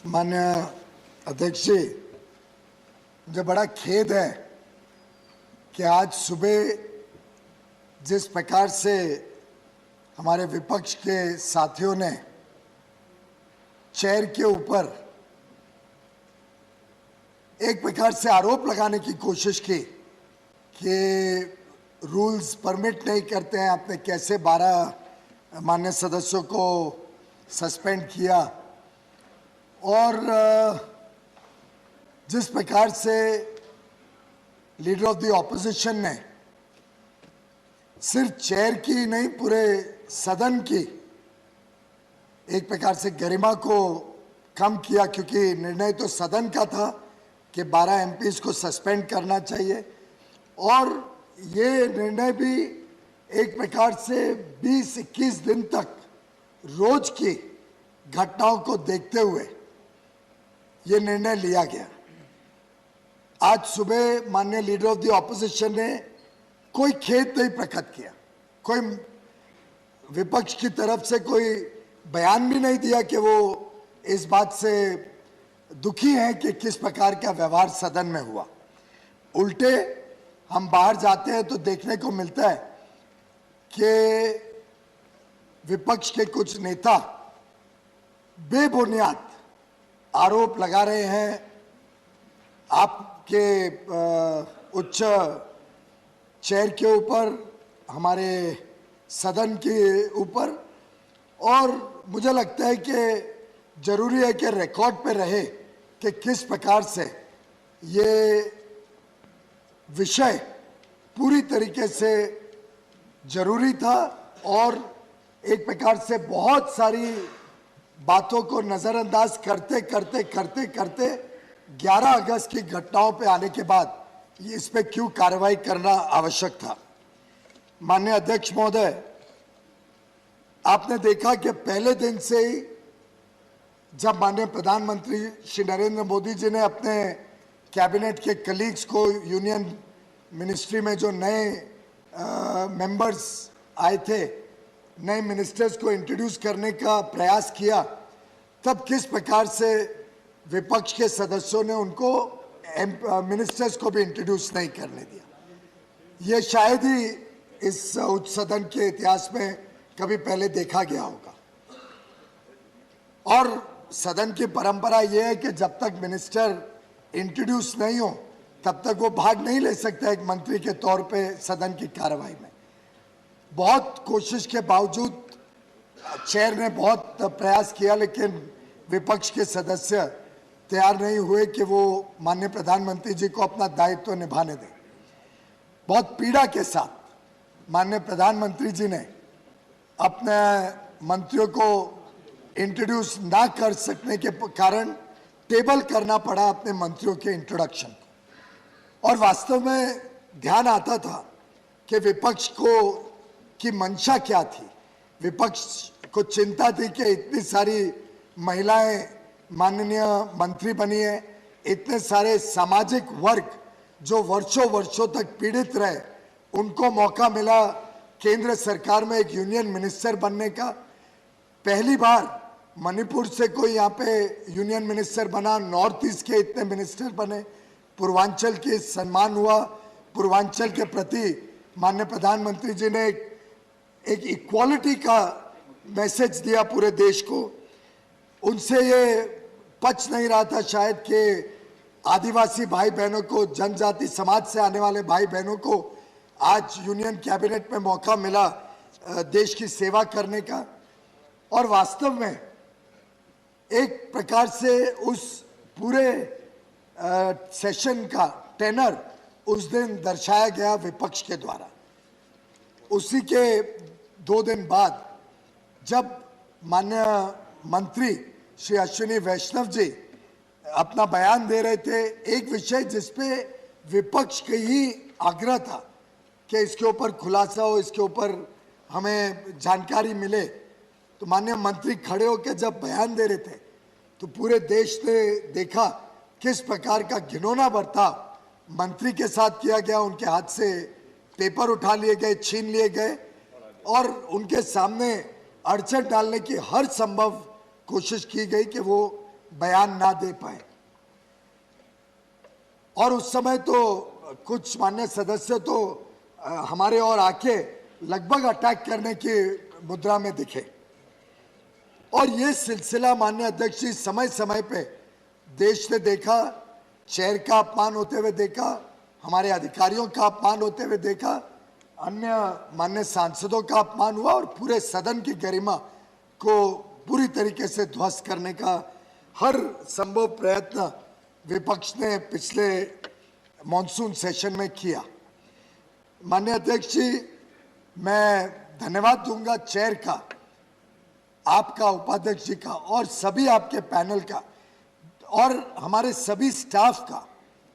माननीय अध्यक्ष जी, मुझे बड़ा खेद है कि आज सुबह जिस प्रकार से हमारे विपक्ष के साथियों ने चेयर के ऊपर एक प्रकार से आरोप लगाने की कोशिश की कि रूल्स परमिट नहीं करते हैं, आपने कैसे 12 माननीय सदस्यों को सस्पेंड किया। और जिस प्रकार से लीडर ऑफ द ऑपोजिशन ने सिर्फ चेयर की नहीं, पूरे सदन की एक प्रकार से गरिमा को कम किया, क्योंकि निर्णय तो सदन का था कि 12 एमपीज को सस्पेंड करना चाहिए। और ये निर्णय भी एक प्रकार से 20-21 दिन तक रोज की घटनाओं को देखते हुए ये निर्णय लिया गया। आज सुबह माननीय लीडर ऑफ द ऑपोजिशन ने कोई खेद नहीं प्रकट किया, कोई विपक्ष की तरफ से कोई बयान भी नहीं दिया कि वो इस बात से दुखी हैं कि किस प्रकार का व्यवहार सदन में हुआ। उल्टे हम बाहर जाते हैं तो देखने को मिलता है कि विपक्ष के कुछ नेता बेबुनियाद आरोप लगा रहे हैं आपके उच्च चेयर के ऊपर, हमारे सदन के ऊपर। और मुझे लगता है कि जरूरी है कि रिकॉर्ड पे रहे कि किस प्रकार से ये विषय पूरी तरीके से जरूरी था और एक प्रकार से बहुत सारी बातों को नजरअंदाज करते करते करते करते 11 अगस्त की घटनाओं पे आने के बाद इस पे क्यों कार्रवाई करना आवश्यक था। माननीय अध्यक्ष महोदय, आपने देखा कि पहले दिन से ही जब माननीय प्रधानमंत्री श्री नरेंद्र मोदी जी ने अपने कैबिनेट के कलीग्स को, यूनियन मिनिस्ट्री में जो नए मेंबर्स आए थे, नए मिनिस्टर्स को इंट्रोड्यूस करने का प्रयास किया, तब किस प्रकार से विपक्ष के सदस्यों ने उनको मिनिस्टर्स को भी इंट्रोड्यूस नहीं करने दिया। ये शायद ही इस उच्च सदन के इतिहास में कभी पहले देखा गया होगा। और सदन की परंपरा यह है कि जब तक मिनिस्टर इंट्रोड्यूस नहीं हो तब तक वो भाग नहीं ले सकता एक मंत्री के तौर पे सदन की कार्रवाई में। बहुत कोशिश के बावजूद चेयर ने बहुत प्रयास किया, लेकिन विपक्ष के सदस्य तैयार नहीं हुए कि वो माननीय प्रधानमंत्री जी को अपना दायित्व निभाने दें। बहुत पीड़ा के साथ माननीय प्रधानमंत्री जी ने अपने मंत्रियों को इंट्रोड्यूस ना कर सकने के कारण टेबल करना पड़ा अपने मंत्रियों के इंट्रोडक्शन को। और वास्तव में ध्यान आता था कि विपक्ष को की मंशा क्या थी। विपक्ष को चिंता थी कि इतनी सारी महिलाएं माननीय मंत्री बनी है, इतने सारे सामाजिक वर्ग जो वर्षों वर्षों तक पीड़ित रहे, उनको मौका मिला केंद्र सरकार में एक यूनियन मिनिस्टर बनने का। पहली बार मणिपुर से कोई यहाँ पे यूनियन मिनिस्टर बना, नॉर्थ ईस्ट के इतने मिनिस्टर बने, पूर्वांचल के सम्मान हुआ। पूर्वांचल के प्रति माननीय प्रधानमंत्री जी ने एक इक्वालिटी का मैसेज दिया पूरे देश को। उनसे ये पच नहीं रहा था शायद कि आदिवासी भाई बहनों को, जनजाति समाज से आने वाले भाई बहनों को आज यूनियन कैबिनेट में मौका मिला देश की सेवा करने का। और वास्तव में एक प्रकार से उस पूरे सेशन का टेनर उस दिन दर्शाया गया विपक्ष के द्वारा। उसी के 2 दिन बाद जब माननीय मंत्री श्री अश्विनी वैष्णव जी अपना बयान दे रहे थे, एक विषय जिसपे विपक्ष का ही आग्रह था कि इसके ऊपर खुलासा हो, इसके ऊपर हमें जानकारी मिले, तो माननीय मंत्री खड़े होकर जब बयान दे रहे थे तो पूरे देश ने देखा किस प्रकार का घिनौना बर्ताव मंत्री के साथ किया गया। उनके हाथ से पेपर उठा लिए गए, छीन लिए गए और उनके सामने अड़चन डालने की हर संभव कोशिश की गई कि वो बयान ना दे पाए। और उस समय तो कुछ मान्य सदस्य तो हमारे और आके लगभग अटैक करने की मुद्रा में दिखे। और ये सिलसिला माननीय अध्यक्ष जी समय समय पे देश ने देखा, चेयर का अपमान होते हुए देखा, हमारे अधिकारियों का अपमान होते हुए देखा, अन्य मान्य सांसदों का अपमान हुआ और पूरे सदन की गरिमा को पूरी तरीके से ध्वस्त करने का हर संभव प्रयत्न विपक्ष ने पिछले मॉनसून सेशन में किया। माननीय अध्यक्ष जी, मैं धन्यवाद दूंगा चेयर का, आपका, उपाध्यक्ष जी का और सभी आपके पैनल का और हमारे सभी स्टाफ का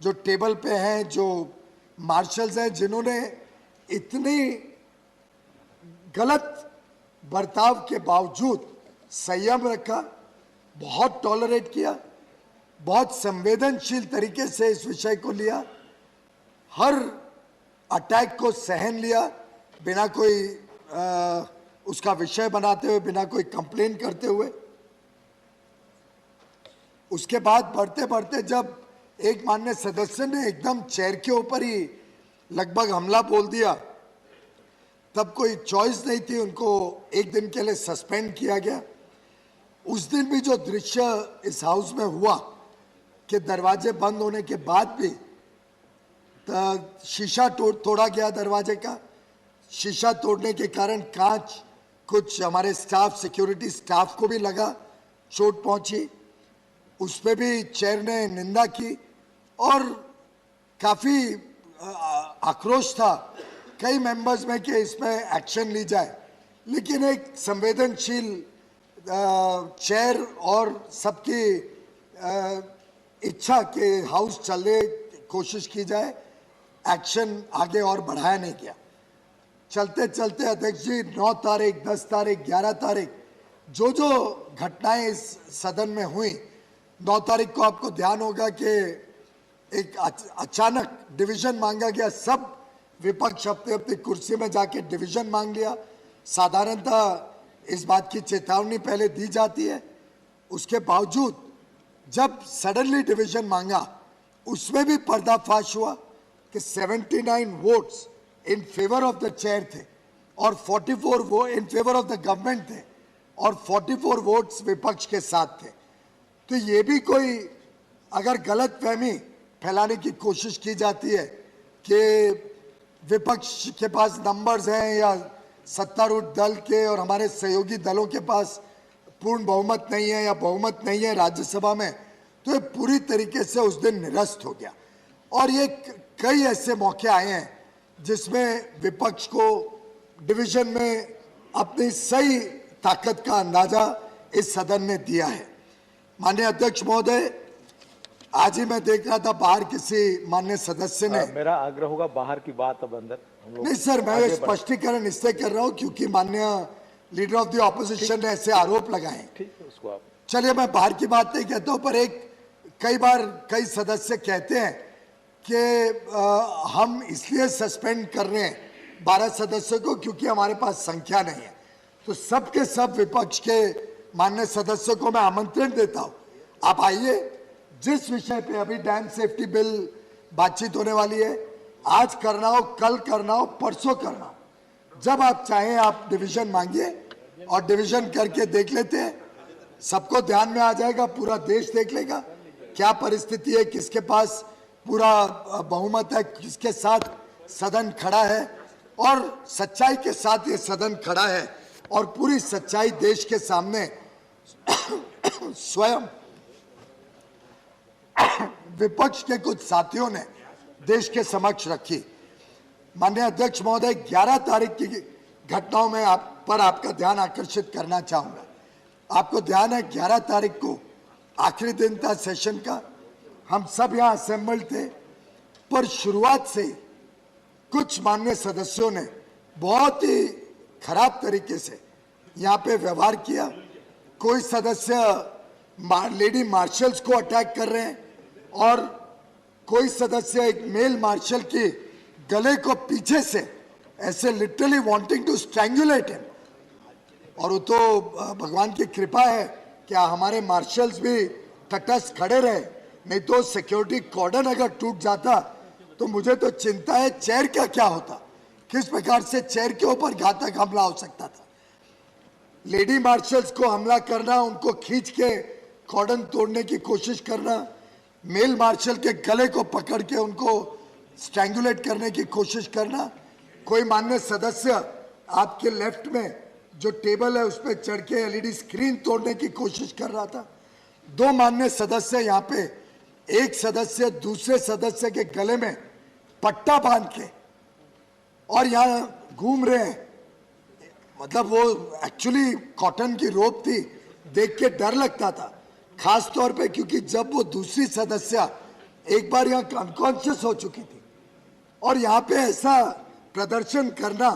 जो टेबल पे हैं, जो मार्शल्स हैं, जिन्होंने इतनी गलत बर्ताव के बावजूद संयम रखा, बहुत टॉलरेट किया, बहुत संवेदनशील तरीके से इस विषय को लिया, हर अटैक को सहन लिया बिना कोई उसका विषय बनाते हुए, बिना कोई कंप्लेन करते हुए। उसके बाद बढ़ते बढ़ते जब एक माननीय सदस्य ने एकदम चेयर के ऊपर ही लगभग हमला बोल दिया, तब कोई चॉइस नहीं थी, उनको एक दिन के लिए सस्पेंड किया गया। उस दिन भी जो दृश्य इस हाउस में हुआ कि दरवाजे बंद होने के बाद भी शीशा तोड़ा गया, दरवाजे का शीशा तोड़ने के कारण कांच कुछ हमारे स्टाफ, सिक्योरिटी स्टाफ को भी लगा, चोट पहुंची, उस पर भी चेयर ने निंदा की और काफी आक्रोश था कई मेंबर्स में कि इसमें एक्शन ली जाए। लेकिन एक संवेदनशील चेयर और सबकी इच्छा के हाउस चलने कोशिश की जाए, एक्शन आगे और बढ़ाया नहीं गया। चलते चलते अध्यक्ष जी 9 तारीख, 10 तारीख, 11 तारीख जो जो घटनाएं इस सदन में हुई, 9 तारीख को आपको ध्यान होगा कि एक अचानक डिवीजन मांगा गया, सब विपक्ष अपनी अपनी कुर्सी में जाके डिवीजन मांग लिया। साधारणतः इस बात की चेतावनी पहले दी जाती है, उसके बावजूद जब सडनली डिवीजन मांगा उसमें भी पर्दाफाश हुआ कि 79 votes in favour of the chair थे और 44 वो in favour of the government थे और 44 वोट्स विपक्ष के साथ थे। तो ये भी कोई अगर गलत फहमी फैलाने की कोशिश की जाती है कि विपक्ष के पास नंबर्स हैं या सत्तारूढ़ दल के और हमारे सहयोगी दलों के पास पूर्ण बहुमत नहीं है या बहुमत नहीं है राज्यसभा में, तो ये पूरी तरीके से उस दिन निरस्त हो गया। और ये कई ऐसे मौके आए हैं जिसमें विपक्ष को डिवीजन में अपनी सही ताकत का अंदाजा इस सदन ने दिया है। माननीय अध्यक्ष महोदय, आज ही मैं देख रहा था बाहर किसी माननीय सदस्य ने, मेरा आग्रह होगा बाहर की बात अब अंदर हम लोग नहीं सर, मैं स्पष्टीकरण इससे कर रहा हूं क्योंकि माननीय लीडर ऑफ द ऑपोजिशन ने ऐसे आरोप लगाए। ठीक है, उसको आप चलिए, मैं बाहर की बात नहीं कहता हूं, पर कई बार कई सदस्य कहते हैं कि हम इसलिए सस्पेंड कर रहे हैं 12 सदस्यों को क्योंकि हमारे पास संख्या नहीं है। तो सब के सब विपक्ष के माननीय सदस्यों को मैं आमंत्रण देता हूं, आप आइए, जिस विषय पे अभी डैम सेफ्टी बिल बातचीत होने वाली है, आज करना हो, कल करना हो, परसों करना हो, जब आप चाहें आप डिवीजन मांगिए और डिवीजन करके देख लेते हैं, सबको ध्यान में आ जाएगा, पूरा देश देख लेगा क्या परिस्थिति है, किसके पास पूरा बहुमत है, किसके साथ सदन खड़ा है और सच्चाई के साथ ये सदन खड़ा है और पूरी सच्चाई देश के सामने स्वयं विपक्ष के कुछ साथियों ने देश के समक्ष रखी। माननीय अध्यक्ष महोदय, 11 तारीख की घटनाओं में आपका ध्यान आकर्षित करना चाहूंगा। आपको ध्यान है 11 तारीख को आखिरी दिन था सेशन का, हम सब यहाँ असेंबल्ड थे, पर शुरुआत से ही कुछ माननीय सदस्यों ने बहुत ही खराब तरीके से यहाँ पे व्यवहार किया। कोई सदस्य लेडी मार्शल्स को अटैक कर रहे हैं और कोई सदस्य एक मेल मार्शल की गले को पीछे से ऐसे लिटरली वांटिंग टू स्ट्रैंगुलेट हिम। और वो तो भगवान की कृपा है क्या हमारे मार्शल्स भी तटस्थ खड़े रहे, नहीं तो सिक्योरिटी कॉर्डन अगर टूट जाता तो मुझे तो चिंता है चेयर का क्या होता, किस प्रकार से चेयर के ऊपर घातक हमला हो सकता था। लेडी मार्शल्स को हमला करना, उनको खींच के कॉर्डन तोड़ने की कोशिश करना, मेल मार्शल के गले को पकड़ के उनको स्ट्रैंगुलेट करने की कोशिश करना। कोई माननीय सदस्य आपके लेफ्ट में जो टेबल है उस पर चढ़ के एलईडी स्क्रीन तोड़ने की कोशिश कर रहा था। दो माननीय सदस्य यहाँ पे, एक सदस्य दूसरे सदस्य के गले में पट्टा बांध के और यहाँ घूम रहे हैं। मतलब वो एक्चुअली कॉटन की रोप थी, देख के डर लगता था, खास तौर पे क्योंकि जब वो दूसरी सदस्य एक बार यहाँ अनकॉन्शियस हो चुकी थी और यहाँ पे ऐसा प्रदर्शन करना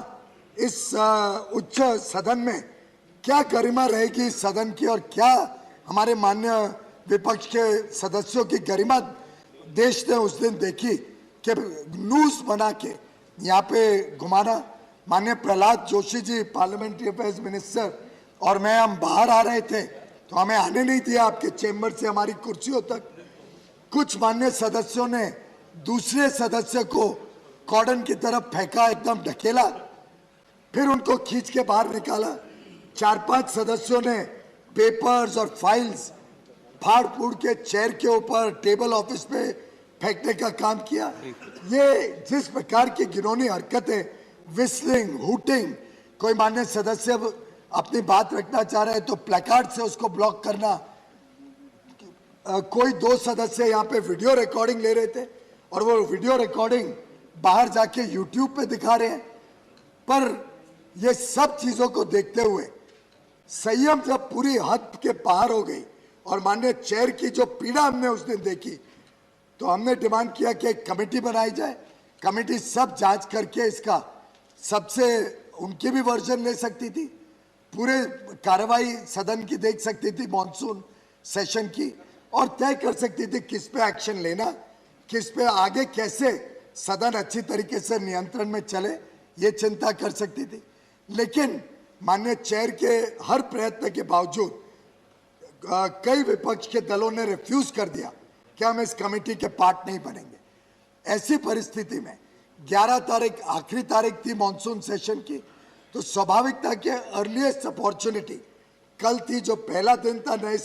इस उच्च सदन में, क्या गरिमा रहेगी इस सदन की और क्या हमारे माननीय विपक्ष के सदस्यों की गरिमा देश ने उस दिन देखी कि न्यूज बना के यहाँ पे घुमाना। माननीय Prahlad Joshi ji parliamentary affairs minister और मैं, हम बाहर आ रहे थे तो हमें आने नहीं दिया आपके चेंबर से हमारी कुर्सियों तक। कुछ माननीय सदस्यों ने दूसरे सदस्य को कॉर्डन की तरफ फेंका, एकदम ढकेला, फिर उनको खींच के बाहर निकाला। 4-5 सदस्यों ने पेपर्स और फाइल्स फाड़ फूड़ के चेयर के ऊपर, टेबल ऑफिस पे फेंकने का काम किया। ये जिस प्रकार की घिनौनी हरकतें, विस्लिंग, हुटिंग, कोई माननीय सदस्य अपनी बात रखना चाह रहे हैं तो प्लेकार्ड से उसको ब्लॉक करना। कोई 2 सदस्य यहाँ पे वीडियो रिकॉर्डिंग ले रहे थे और वो वीडियो रिकॉर्डिंग बाहर जाके यूट्यूब पे दिखा रहे हैं। पर ये सब चीजों को देखते हुए संयम जब पूरी हद के पार हो गई और माननीय चेयर की जो पीड़ा हमने उस दिन देखी, तो हमने डिमांड किया कि एक कमेटी बनाई जाए। कमेटी सब जांच करके इसका सबसे उनकी भी वर्जन ले सकती थी, पूरे कार्रवाई सदन की देख सकती थी मॉनसून सेशन की, और तय कर सकती थी किस पे एक्शन लेना, किस पे आगे कैसे सदन अच्छी तरीके से नियंत्रण में चले, ये चिंता कर सकती थी। लेकिन माननीय चेयर के हर प्रयत्न के बावजूद कई विपक्ष के दलों ने रिफ्यूज कर दिया कि हम इस कमेटी के पार्ट नहीं बनेंगे। ऐसी परिस्थिति में 11 तारीख आखिरी तारीख थी मॉनसून सेशन की, तो स्वाभाविक था कि अर्लीस्ट अपॉर्चुनिटी कल थी, जो पहला दिन था नए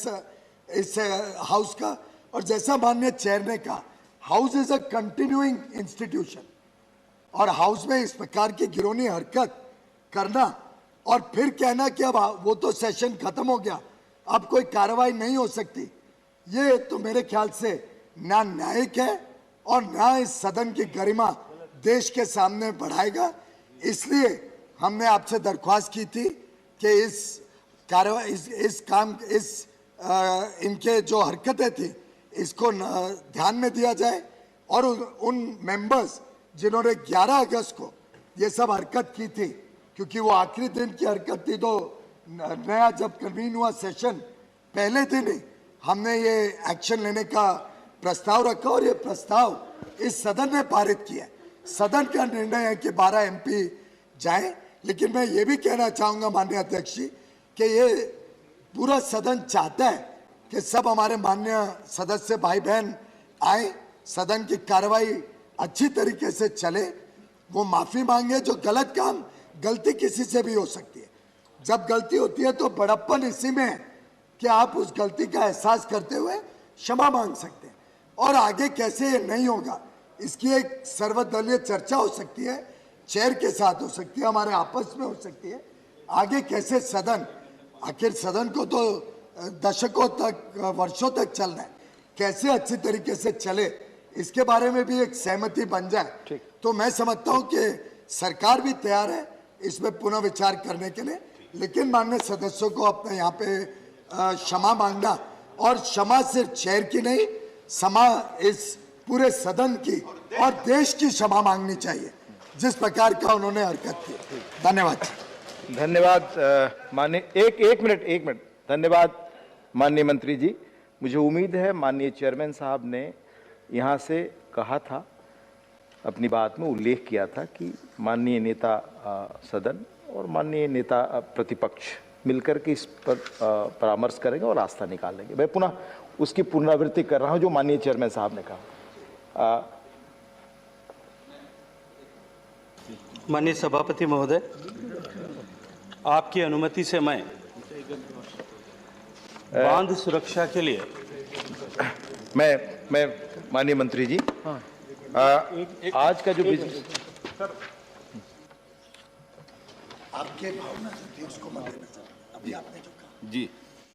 इस हाउस का। और जैसा माननीय चेयर ने कहा, house is a continuing institution और हाउस में इस प्रकार की घिनौनी हरकत करना और फिर कहना कि अब वो तो सेशन खत्म हो गया, अब कोई कार्रवाई नहीं हो सकती, ये तो मेरे ख्याल से ना न्यायिक है और ना इस सदन की गरिमा देश के सामने बढ़ाएगा। इसलिए हमने आपसे दरख्वास्त की थी कि इस कार्रवाई इनके जो हरकतें थी इसको ध्यान में दिया जाए और उन मेंबर्स जिन्होंने 11 अगस्त को ये सब हरकत की थी, क्योंकि वो आखिरी दिन की हरकत थी, तो नया जब कन्वीन हुआ सेशन पहले दिन ही हमने ये एक्शन लेने का प्रस्ताव रखा और ये प्रस्ताव इस सदन ने पारित किया। सदन का निर्णय है कि 12 एमपी जाएं, लेकिन मैं ये भी कहना चाहूंगा माननीय अध्यक्ष जी कि ये पूरा सदन चाहता है कि सब हमारे माननीय सदस्य भाई बहन आए, सदन की कार्रवाई अच्छी तरीके से चले, वो माफी मांगे। जो गलत काम, गलती किसी से भी हो सकती है, जब गलती होती है तो बड़प्पन इसी में है कि आप उस गलती का एहसास करते हुए क्षमा मांग सकते हैं और आगे कैसे ये नहीं होगा इसकी एक सर्वदलीय चर्चा हो सकती है, चेयर के साथ हो सकती है, हमारे आपस में हो सकती है। आगे कैसे सदन, आखिर सदन को तो दशकों तक, वर्षों तक चलना है, कैसे अच्छी तरीके से चले इसके बारे में भी एक सहमति बन जाए। तो मैं समझता हूं कि सरकार भी तैयार है इसमें पुनः विचार करने के लिए, लेकिन माननीय सदस्यों को अपने यहाँ पे क्षमा मांगना, और क्षमा सिर्फ चेयर की नहीं, क्षमा इस पूरे सदन की और देश की क्षमा मांगनी चाहिए जिस प्रकार का उन्होंने हरकत की। धन्यवाद। धन्यवाद माननीय, एक मिनट धन्यवाद माननीय मंत्री जी। मुझे उम्मीद है माननीय चेयरमैन साहब ने यहाँ से कहा था, अपनी बात में उल्लेख किया था कि माननीय नेता सदन और माननीय नेता प्रतिपक्ष मिलकर के इस पर परामर्श करेंगे और रास्ता निकालेंगे। मैं पुनः उसकी पुनरावृत्ति कर रहा हूं जो माननीय चेयरमैन साहब ने कहा। माननीय सभापति महोदय, आपकी अनुमति से मैं बांध सुरक्षा के लिए मैं माननीय मंत्री जी, आज का जो आपके भावना जो थी उसको मद्देनजर अभी आपने जो कहा जी